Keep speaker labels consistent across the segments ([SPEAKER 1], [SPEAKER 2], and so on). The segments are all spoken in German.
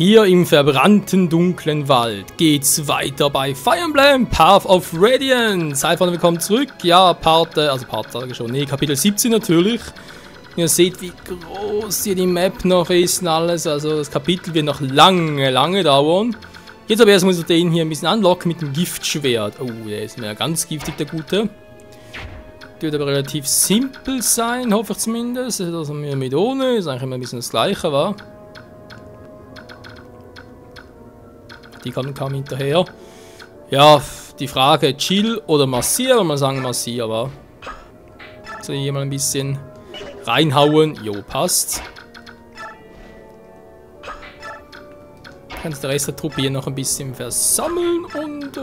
[SPEAKER 1] Hier im verbrannten dunklen Wald geht's weiter bei Fire Emblem Path of Radiance. Hi Freunde, willkommen zurück. Ja, Kapitel 17 natürlich. Ihr seht, wie groß hier die Map noch ist und alles. Also das Kapitel wird noch lange dauern. Jetzt aber erstmal so den hier ein bisschen anlocken mit dem Giftschwert. Oh, der ist mir ganz giftig, der Gute. Wird aber relativ simpel sein, hoffe ich zumindest. Also mit ohne ist eigentlich immer ein bisschen das Gleiche, wa? Die kamen hinterher. Ja, die Frage, chill oder massier? Mal sagen massier, aber so hier mal ein bisschen reinhauen. Jo, passt. Kannst der Rest der Truppe hier noch ein bisschen versammeln und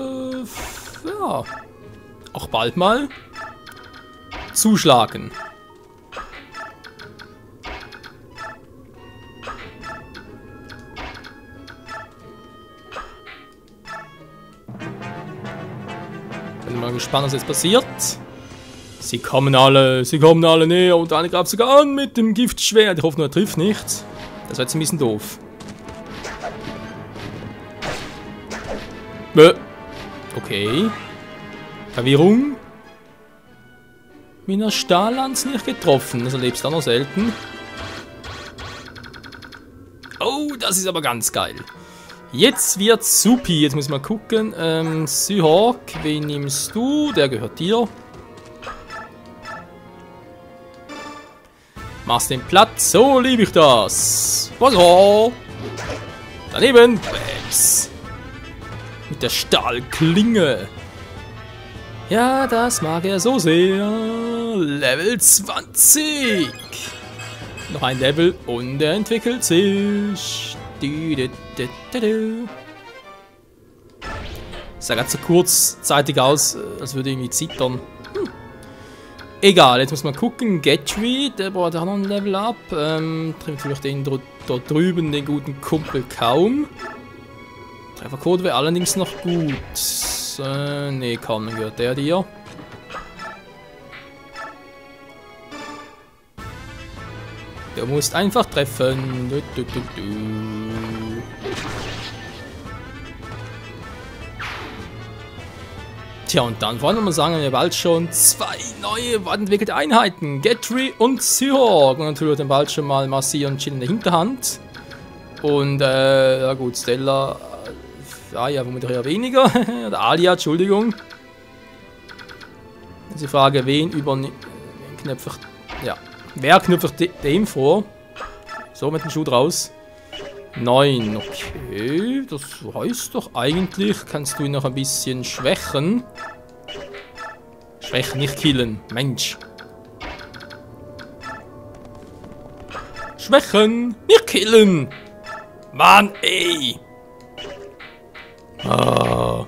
[SPEAKER 1] ja, auch bald mal zuschlagen. Bin mal gespannt, was jetzt passiert. Sie kommen alle näher und eine greift sogar an mit dem Giftschwert. Ich hoffe nur, er trifft nicht. Das wäre jetzt ein bisschen doof. Okay. Verwirrung. Mit einer Stahllanze nicht getroffen. Das erlebst du auch noch selten. Oh, das ist aber ganz geil. Jetzt wird's supi. Jetzt müssen wir gucken. Seahawk, wen nimmst du? Der gehört dir. Machst den Platz. So liebe ich das. Wasser. Daneben. Bams. Mit der Stahlklinge. Ja, das mag er so sehr. Level 20. Noch ein Level und er entwickelt sich. Sah ganz so kurzzeitig aus, als würde irgendwie zittern. Egal, jetzt muss man gucken. Gatry, der braucht auch noch ein Level up. Trifft vielleicht den dort drüben, den guten Kumpel kaum. Treffercode wäre allerdings noch gut. Nee, kaum, dann gehört der dir. Du musst einfach treffen. Tja, und dann wollen wir mal sagen, wir bald schon zwei neue entwickelte Einheiten. Gatry und Seahawk. Und natürlich dann bald schon mal Massier und Chill in der Hinterhand. Und, ja gut, Stella. Ja, womit eher weniger. Oder Alia, Entschuldigung. Jetzt ist die Frage, wen knöpfe ich. Ja. Wer knüpft dem vor? So, mit dem Schuh draus. 9, okay. Das heißt doch eigentlich, kannst du ihn noch ein bisschen schwächen. Schwächen, nicht killen. Mensch. Schwächen, nicht killen. Mann, ey. Ah.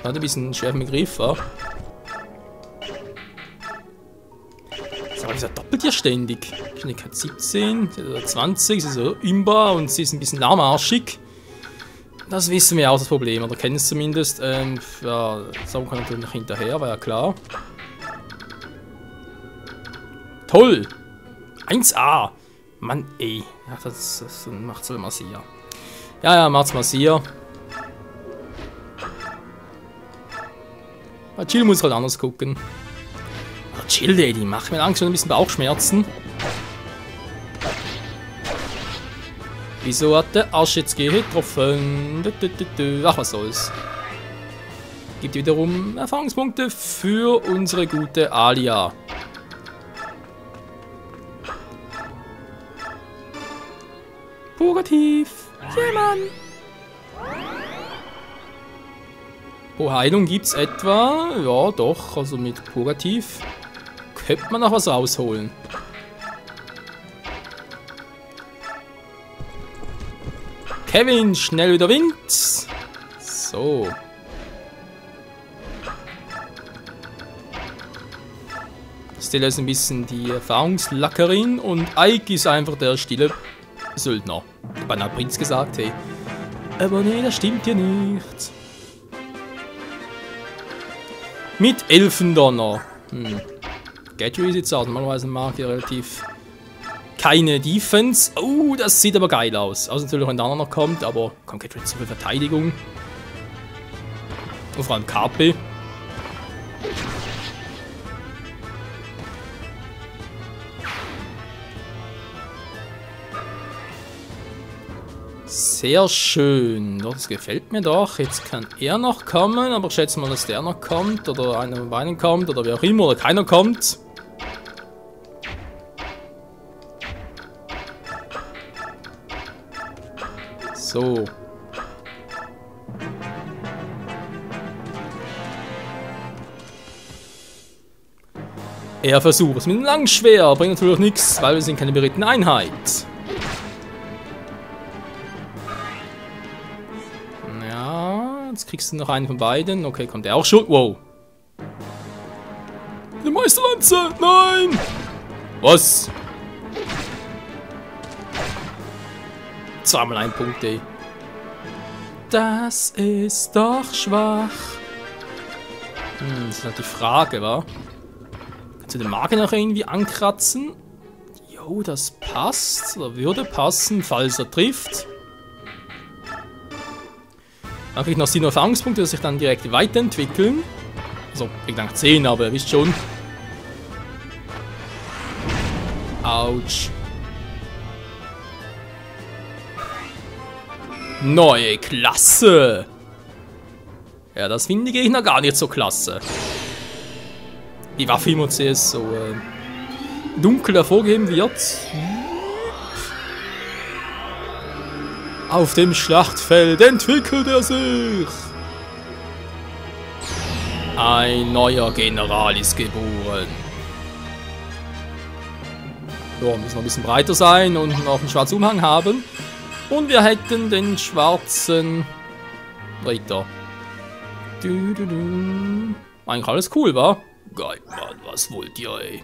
[SPEAKER 1] Hat ein bisschen schwer im Griff, wa? Aber dieser doppelt ja ständig. Geschwindigkeit 17, 20, sie ist so imbar und sie ist ein bisschen lahmarschig. Das wissen wir auch, das Problem, oder kennen es zumindest. Ja, Sauber kann natürlich noch hinterher, war ja klar. Toll! 1A! Mann, ey. Ja, das macht's halt Massier. Ja, macht's Massier. Chill muss halt anders gucken. Chill, die macht mir langsam ein bisschen Bauchschmerzen. Wieso hat der Arsch jetzt getroffen? Ach, was soll's. Gibt wiederum Erfahrungspunkte für unsere gute Alia. Purgativ. Ja, Mann. Oh, Heilung gibt's etwa. Ja, doch. Also mit Purgativ könnte man noch was rausholen. Kevin, schnell wieder Wind. So. Stella ist ein bisschen die Erfahrungslackerin und Ike ist einfach der stille Söldner. Beinahe Prinz gesagt, hey. Aber nee, das stimmt ja nicht. Mit Elfendonner. Gatry sieht's aus. Normalerweise mag ich relativ keine Defense. Oh, das sieht aber geil aus. Also natürlich, wenn der andere noch kommt, aber kommt jetzt so viel Verteidigung. Und vor allem KP. Sehr schön. Das gefällt mir doch. Jetzt kann er noch kommen, aber ich schätze mal, dass der noch kommt. Oder einer von beiden kommt. Oder wer auch immer. Oder keiner kommt. So. Er versucht es mit einem Langschwer. Bringt natürlich nichts, weil wir sind keine berittene Einheit. Jetzt kriegst du noch einen von beiden. Okay, kommt der auch schon. Wow. Die Meisterlanze! Nein! Was? Zweimal ein Punkt, ey. Das ist doch schwach. Das ist halt die Frage, wa? Kannst du den Magen noch irgendwie ankratzen? Jo, das passt. Oder würde passen, falls er trifft. Dann kriege ich noch 7 Erfahrungspunkte, dass sich dann direkt weiterentwickeln. Also, ich denke 10, aber ihr wisst schon. Autsch. Neue Klasse. Ja, das finden die Gegner gar nicht so klasse. Die Waffe immer zuerst so dunkel hervorgeheben wird. Auf dem Schlachtfeld entwickelt er sich. Ein neuer General ist geboren. So, müssen noch ein bisschen breiter sein und noch einen schwarzen Umhang haben. Und wir hätten den schwarzen Ritter. Eigentlich alles cool, wa? Geil, Mann, was wollt ihr, ey?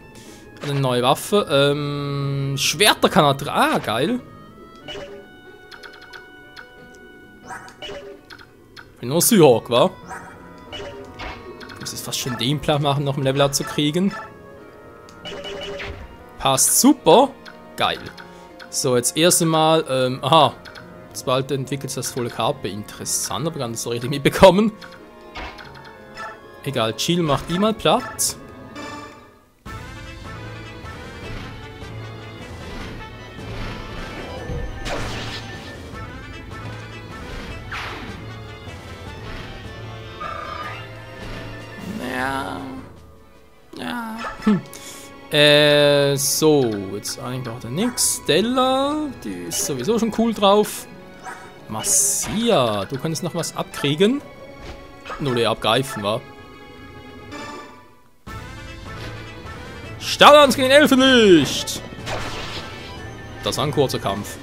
[SPEAKER 1] Eine neue Waffe. Schwerter kann er tragen. Ah, geil. Bin nur Seahawk, wa? Ich muss jetzt fast schon den Plan machen, noch ein Level up zu kriegen. Passt super. Geil. So, jetzt erst einmal, aha. Bald entwickelt sich das volle KP. Interessant, aber gar nicht so richtig mitbekommen. Egal, Chill macht ihn mal platt. Ja. So, jetzt eigentlich braucht er nix. Stella, die ist sowieso schon cool drauf. Massia, du könntest noch was abkriegen. Nur der abgreifen, wa? Stallans gegen Elfenlicht! Das war ein kurzer Kampf.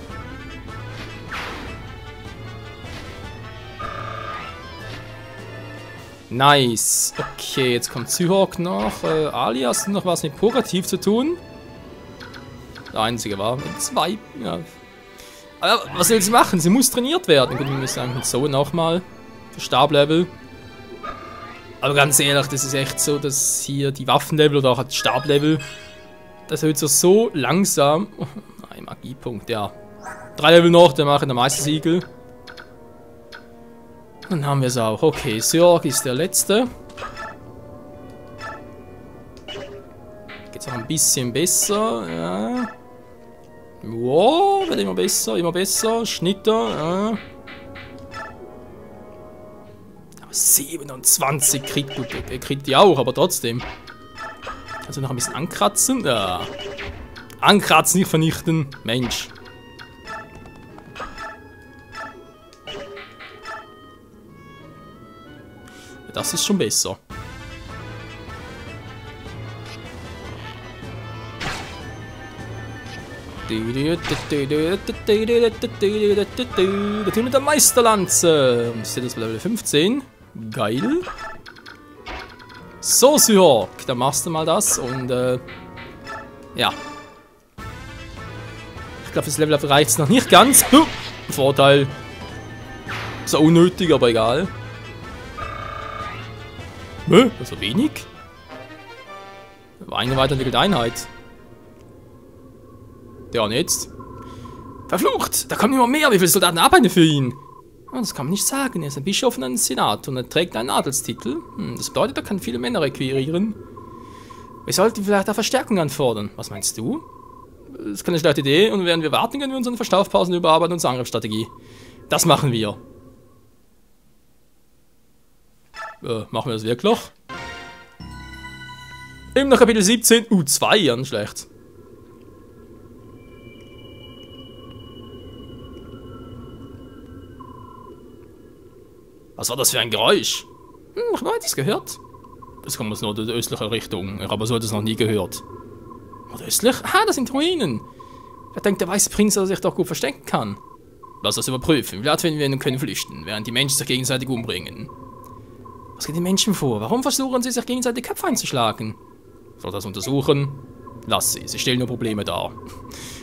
[SPEAKER 1] Nice. Okay, jetzt kommt Seahawk noch. Ali, hast du noch was mit Purgativ zu tun? Der einzige war. Mit 2. Ja. Aber was will sie machen? Sie muss trainiert werden. Gut, wir müssen eigentlich mit so nochmal. Für Stablevel. Aber ganz ehrlich, das ist echt so, dass hier die Waffenlevel oder auch das Stablevel. Das wird so langsam. Oh, ein Magiepunkt, ja. 3 Level noch, der macht der Meistersiegel. Dann haben wir es auch. Okay, Seahawk ist der letzte. Geht's auch ein bisschen besser. Ja. Wow, wird immer besser, immer besser. Schnitter. Ja. 27 kriegt die auch, aber trotzdem. Also noch ein bisschen ankratzen. Ja. Ankratzen, nicht vernichten. Mensch. Das ist schon besser. Der Team mit der Meisterlanze. Ich sehe das Level 15. Geil. So, Seahawk, dann machst du mal das und ja. Ich glaube, das Level Up reicht es noch nicht ganz. Vorteil. So unnötig, aber egal. Das war wenig. War eine weiterentwickelte Einheit. Ja, und jetzt? Verflucht! Da kommen immer mehr! Wie viele Soldaten arbeiten für ihn? Oh, das kann man nicht sagen. Er ist ein Bischof und ein Senat und er trägt einen Adelstitel. Das bedeutet, er kann viele Männer requirieren. Wir sollten vielleicht auch Verstärkung anfordern. Was meinst du? Das ist keine schlechte Idee und während wir warten, können wir unsere Verschnaufpausen überarbeiten und unsere Angriffsstrategie. Das machen wir. Machen wir das wirklich? Eben nach Kapitel 17, 2, ja, nicht schlecht. Was war das für ein Geräusch? Ich habe das gehört. Das kommt aus der östlichen Richtung. Ich habe so etwas noch nie gehört. Nordöstlich? Ah, das sind Ruinen. Wer denkt, der weiße Prinz, dass er sich doch gut verstecken kann? Lass das überprüfen. Vielleicht finden wir ihn und können flüchten, während die Menschen sich gegenseitig umbringen. Was geht den Menschen vor? Warum versuchen sie, sich gegenseitig Köpfe einzuschlagen? Soll das untersuchen? Lass sie stellen nur Probleme dar.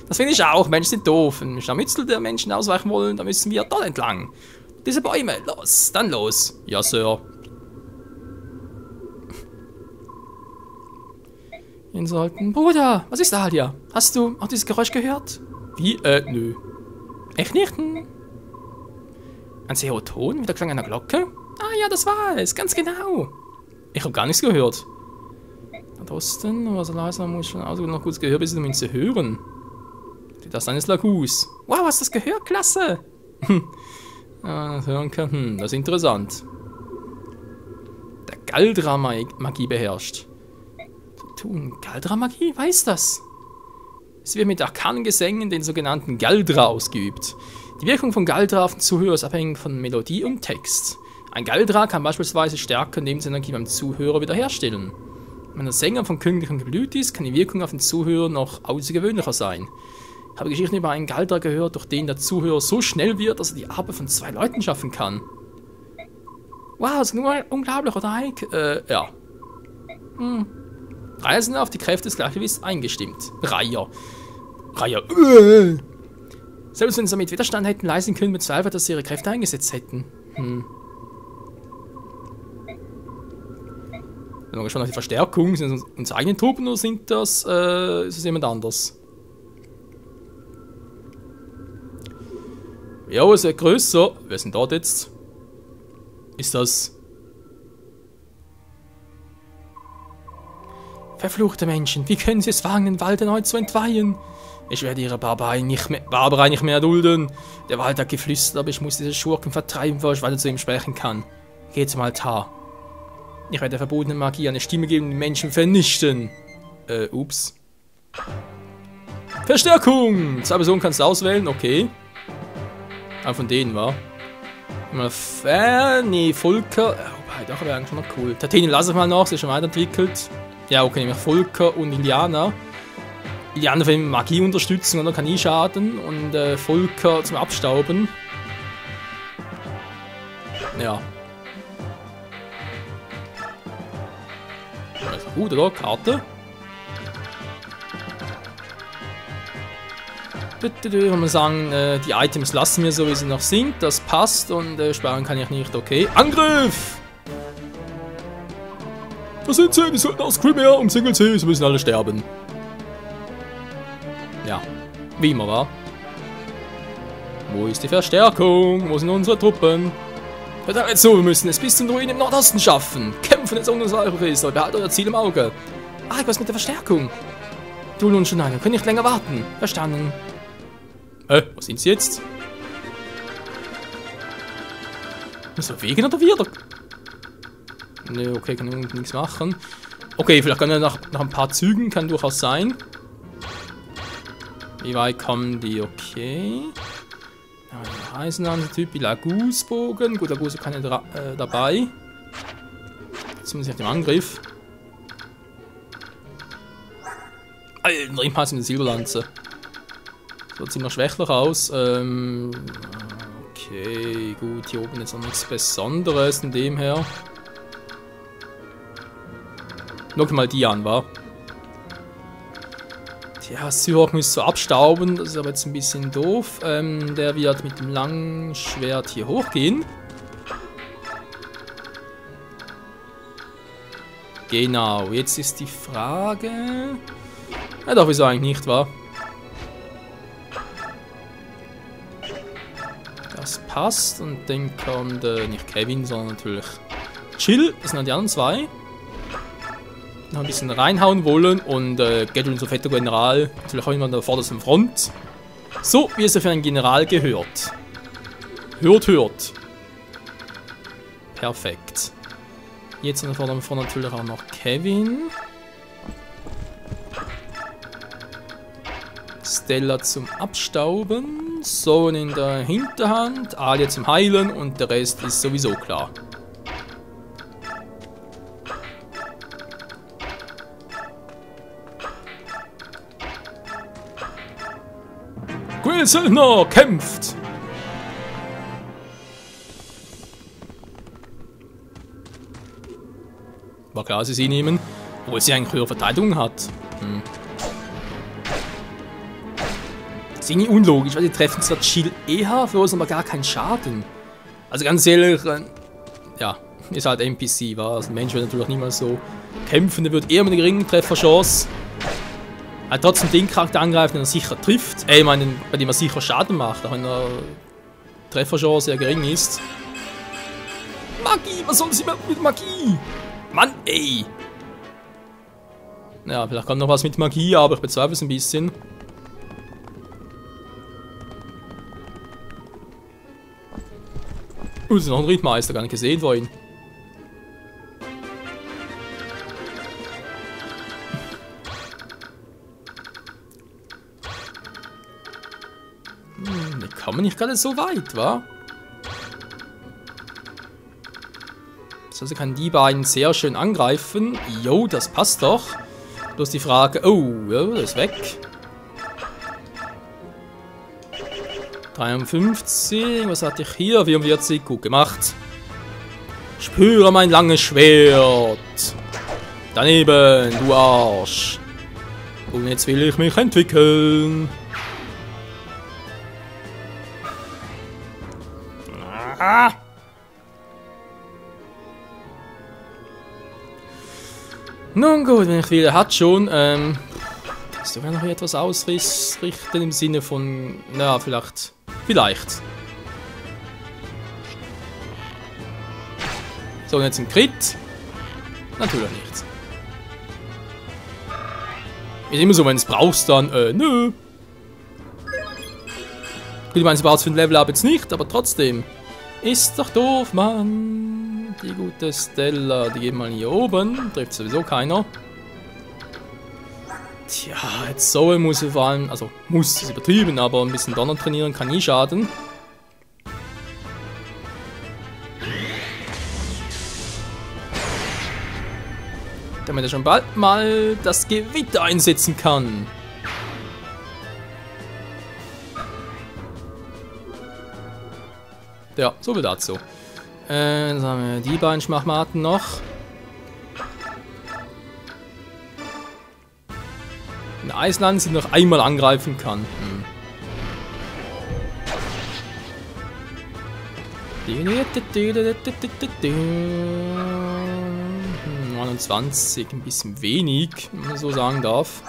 [SPEAKER 1] Das finde ich auch. Menschen sind doof. Wenn wir Scharmützel der Menschen ausweichen wollen, dann müssen wir dort entlang. Diese Bäume. Los, dann los. Ja, Sir. Wir sollten... Bruder, was ist da hier? Hast du auch dieses Geräusch gehört? Wie? Nö. Echt nicht? Ein sehr hoher Ton, wie der Klang einer Glocke? Ah ja, das war es, ganz genau. Ich habe gar nichts gehört. Da Osten, was leise, man muss schon noch gut Gehör, bis um ihn zu hören. Das ist eines Lagus. Wow, hast du das gehört? Klasse. Das hören kann. Das ist interessant. Der Galdra-Magie beherrscht. Tun Galdra-Magie? Weiß das? Es wird mit arkanen Gesängen, den sogenannten Galdra, ausgeübt. Die Wirkung von Galdra auf den Zuhörer ist abhängig von Melodie und Text. Ein Galdra kann beispielsweise Stärke und Lebensenergie beim Zuhörer wiederherstellen. Wenn der Sänger von königlichem Geblüt ist, kann die Wirkung auf den Zuhörer noch außergewöhnlicher sein. Ich habe Geschichten über einen Galdra gehört, durch den der Zuhörer so schnell wird, dass er die Arbeit von 2 Leuten schaffen kann. Wow, das ist nur unglaublich, oder Ike? Ja. Reiher sind auf die Kräfte des Gleichgewichts eingestimmt. Reiher. Selbst wenn sie damit Widerstand hätten leisten können, bezweifelt, dass sie ihre Kräfte eingesetzt hätten. Dann wir schon nach die Verstärkung. Sind das unsere eigenen Truppen oder sind das, ist es jemand anders? Ja, es wird größer. Wer ist denn dort jetzt? Ist das... Verfluchte Menschen, wie können sie es wagen, den Wald erneut zu entweihen? Ich werde ihre Barbarei nicht mehr erdulden. Der Wald hat geflüstert, aber ich muss diese Schurken vertreiben, bevor ich weiter zu ihm sprechen kann. Geh zum Altar. Ich werde der verbotenen Magie eine Stimme geben und die Menschen vernichten. Ups. Verstärkung! 2 Personen kannst du auswählen, okay. Einer von denen war. Nee, Volker. Oh, doch, wäre eigentlich schon noch cool. Tateni lasse ich mal noch, sie ist schon weiterentwickelt. Ja, okay, nämlich Volker und Indianer. Indianer für Magie unterstützen oder kann ich schaden. Und Volker zum Abstauben. Ja. Also gut, oder? Karte. Wenn wir sagen, die Items lassen wir so, wie sie noch sind. Das passt und sparen kann ich nicht. Okay. Angriff! Da sind sie, die sollten aus Crimea umzingelt sie, sie müssen alle sterben. Ja, wie immer, wa? Wo ist die Verstärkung? Wo sind unsere Truppen? Hört aber jetzt so, wir müssen es bis zum Ruin im Nordosten schaffen. Kämpfen jetzt um unsere Priester, behaltet euer Ziel im Auge. Ah, was mit der Verstärkung? Du nun schon eine, können nicht länger warten. Verstanden. Wo sind sie jetzt? Müssen wir wegen oder wieder? Ne, okay, kann ich nichts machen. Okay, vielleicht kann er nach ein paar Zügen, kann durchaus sein. Wie weit kommen die? Okay. Ja, Eisenhahn-Typ, wie Lagusbogen. Gut, Lagus ist keine dabei. Jetzt muss ich auf den Angriff. Alter, im Pass mit der Silberlanze. So ziemlich schwächlich aus. Okay, gut, hier oben jetzt noch nichts Besonderes in dem her. Guck mal die an, wa? Tja, Syrok müsste so abstauben, das ist aber jetzt ein bisschen doof. Der wird mit dem langen Schwert hier hochgehen. Genau, jetzt ist die Frage... Ja doch, wieso eigentlich nicht, wa? Das passt. Und dann kommt nicht Kevin, sondern natürlich Chill. Das sind die anderen zwei. Noch ein bisschen reinhauen wollen. Und Gadget, unser fetter General, natürlich auch immer an der vordersten Front. So, wie es für einen General gehört. Hört. Perfekt. Jetzt in der vorderen Front natürlich auch noch Kevin. Stella zum Abstauben. Zoe in der Hinterhand. Alia zum Heilen und der Rest ist sowieso klar. Söldner kämpft! War klar, sie nehmen, obwohl sie eigentlich höhere Verteidigung hat. Das ist irgendwie unlogisch, weil die treffen zwar Chill eher, verursachen aber gar keinen Schaden. Also ganz ehrlich, ja, ist halt NPC, war. Also ein Mensch wird natürlich auch niemals so kämpfen, der wird eher mit einer geringen Trefferchance. Er trotzdem den Charakter angreifen, den er sicher trifft. Ich meine, bei dem er sicher Schaden macht, auch wenn der Trefferchance sehr gering ist. Magie, was soll sie mit Magie? Mann, ey! Ja, vielleicht kommt noch was mit Magie, aber ich bezweifle es ein bisschen. Das ist noch ein Rittmeister, gar nicht gesehen vorhin. Da kann man nicht gerade so weit, wa? Also kann die beiden sehr schön angreifen. Jo, das passt doch. Bloß die Frage... Oh, ja, das ist weg. 53, was hatte ich hier? 44, gut gemacht. Spüre mein langes Schwert. Daneben, du Arsch. Und jetzt will ich mich entwickeln. Ah! Nun gut, wenn ich will, hat schon. Kannst du noch etwas ausrichten im Sinne von. Na, vielleicht. Vielleicht. So, und jetzt ein Crit. Natürlich nicht. Ist immer so, wenn du es brauchst, dann. Nö. Gut, ich meine, sie braucht es für ein Level-Up jetzt nicht, aber trotzdem. Ist doch doof, Mann. Die gute Stella, die geht mal hier oben. Trifft sowieso keiner. Tja, jetzt Zoe muss sie vor allem, also muss, ist übertrieben, aber ein bisschen Donner trainieren kann nie schaden. Damit er schon bald mal das Gewitter einsetzen kann. Ja, so viel dazu. Dann haben wir die beiden Schmachmaten noch. In Eisland sie noch einmal angreifen kann. 29, ein bisschen wenig, wenn man so sagen darf.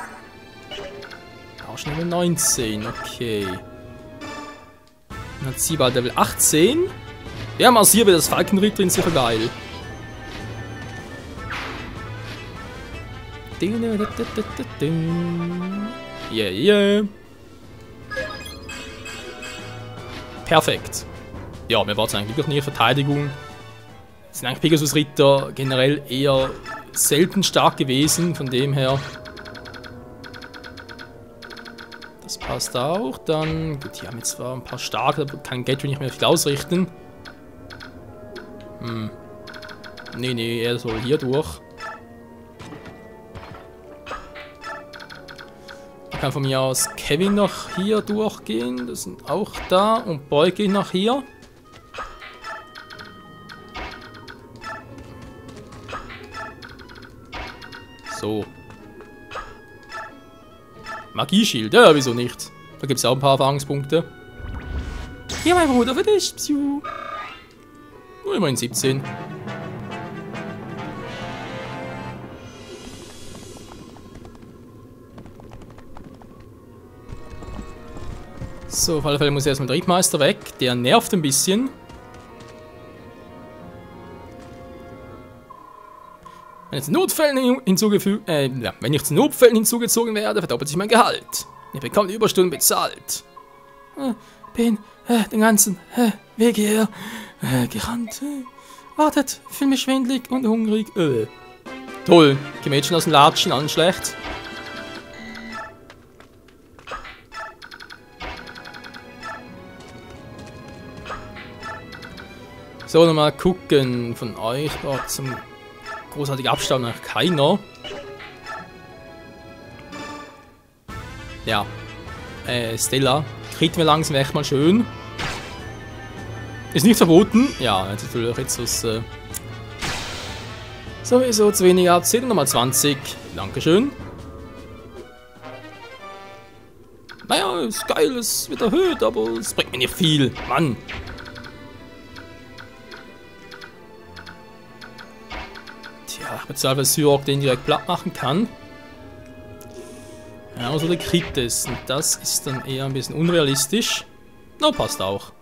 [SPEAKER 1] Auch schon Level 19, okay. Dann hat sie bald Level 18. Ja, massiert wird das Falkenried drin, sicher geil. Yeah. Perfekt. Ja, mir war es eigentlich wirklich nie Verteidigung. Sind eigentlich Pegasus-Ritter generell eher selten stark gewesen, von dem her. Das passt auch. Dann, gut, die haben jetzt zwar ein paar starke, da kann Gatry nicht mehr viel ausrichten. Nee, er soll hier durch. Kann von mir aus Kevin noch hier durchgehen. Das sind auch da. Und Boy geht nach hier. So. Magieschild. Ja, wieso nicht? Da gibt es auch ein paar Erfahrungspunkte. Hier, mein Bruder, für dich. Psiu. Nur immerhin 17. So, auf alle Fälle muss erstmal der Rittmeister weg. Der nervt ein bisschen. Wenn ich zu Notfällen hinzugezogen werde, verdoppelt sich mein Gehalt. Ich bekomme die Überstunden bezahlt. Bin den ganzen Weg hier gerannt. Wartet, fühle mich schwindelig und hungrig. Toll, die Mädchen aus dem Latschen, allen schlecht. So, nochmal gucken von euch. Zum großartigen Abstand nach keiner. Ja. Stella. Kriegen wir langsam echt mal schön. Ist nicht verboten. Ja, natürlich jetzt was. Sowieso zu wenig abziehen. Nochmal 20. Dankeschön. Naja, ist geil, es wird erhöht, aber es bringt mir nicht viel. Mann. Tja, Spezialfall Syrok den direkt platt machen kann. Ja, also der kriegt es. Und das ist dann eher ein bisschen unrealistisch. Na, passt auch.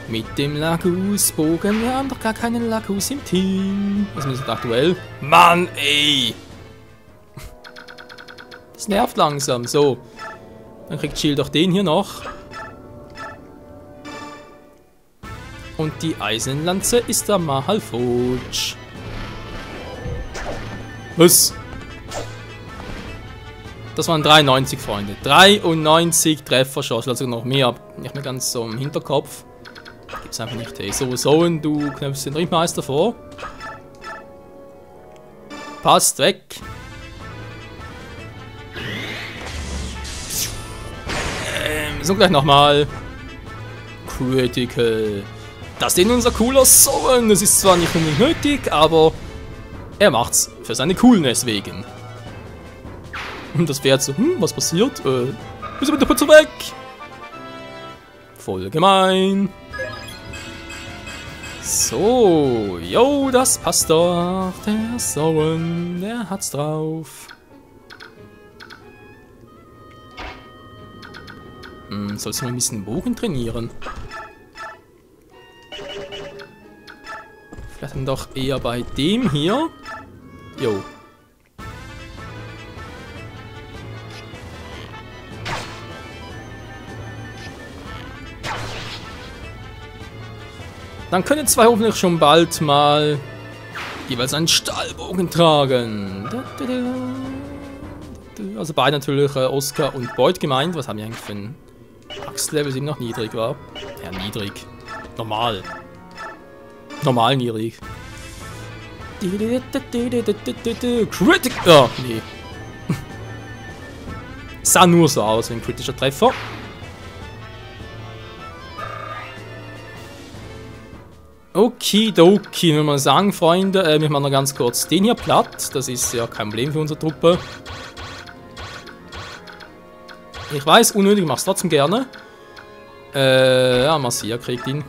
[SPEAKER 1] Mit dem Lagus-Bogen. Wir haben doch gar keinen Lagus im Team. Was ist das aktuell? Mann, ey! Das nervt langsam. So. Dann kriegt Jill doch den hier noch. Und die Eisenlanze ist der Mahalfoj. Was? Das waren 93, Freunde. 93 Trefferschuss, also noch mehr. Nicht mehr ganz so im Hinterkopf. Gibt's einfach nicht. Hey, so, und du knöpfst den Rittmeister vor. Passt weg. So, gleich nochmal. Critical. Das ist unser cooler Sohn. Das ist zwar nicht unbedingt nötig, aber er macht's für seine Coolness wegen. Und das Pferd so, was passiert? Bist du mit der Putze weg? Voll gemein. So, jo, das passt doch. Der Sohn, der hat's drauf. Sollst du mal ein bisschen Bogen trainieren? Vielleicht dann doch eher bei dem hier. Jo. Dann können zwei hoffentlich schon bald mal jeweils einen Stahlbogen tragen. Also beide natürlich Oscar und Boyd gemeint. Was haben wir eigentlich für ein Axtlevel, das eben noch niedrig war? Ja, niedrig. Normal. Normal niedrig. Critic. Oh, nee. Sah nur so aus wie ein kritischer Treffer. Okidoki, wenn man sagen, Freunde, wir machen noch ganz kurz den hier platt. Das ist ja kein Problem für unsere Truppe. Ich weiß, unnötig, mach's trotzdem gerne. Ja, Marcia kriegt ihn.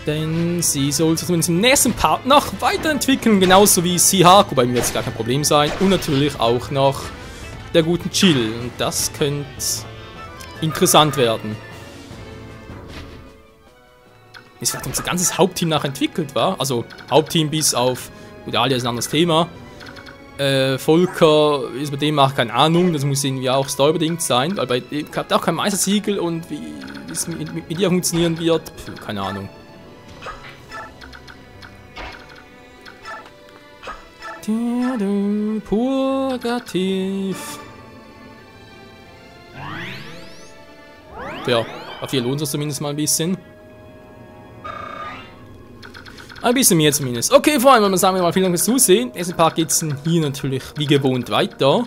[SPEAKER 1] Denn sie soll sich zumindest im nächsten Part noch weiterentwickeln, genauso wie Seahawk, wobei mir jetzt gar kein Problem sein. Und natürlich auch noch der guten Jill. Und das könnte interessant werden. Bis vielleicht unser ganzes Hauptteam nachentwickelt war. Also Hauptteam bis auf, gut, Alia ist ein anderes Thema. Volker ist bei dem auch keine Ahnung, das muss irgendwie auch storybedingt sein, weil bei dem habt auch kein Meistersiegel und wie es mit ihr funktionieren wird, keine Ahnung. Purgativ. Ja, auf hier lohnt es zumindest mal ein bisschen. Ein bisschen mehr zumindest. Okay, Freunde, wenn wir sagen, mal vielen Dank fürs Zusehen. Nächsten Part geht es hier natürlich wie gewohnt weiter.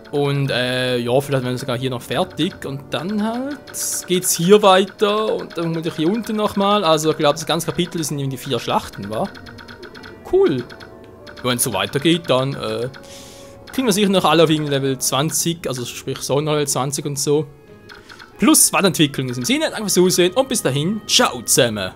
[SPEAKER 1] Und ja, vielleicht werden wir sogar hier noch fertig. Und dann halt geht es hier weiter. Und dann muss ich hier unten nochmal. Also ich glaube, das ganze Kapitel sind irgendwie 4 Schlachten, wa? Cool. Wenn es so weitergeht, dann kriegen wir sicher noch alle auf Level 20. Also sprich Sonderlevel 20 und so. Plus Weiterentwicklung in diesem Sinne. Danke fürs Zusehen und bis dahin. Ciao zusammen.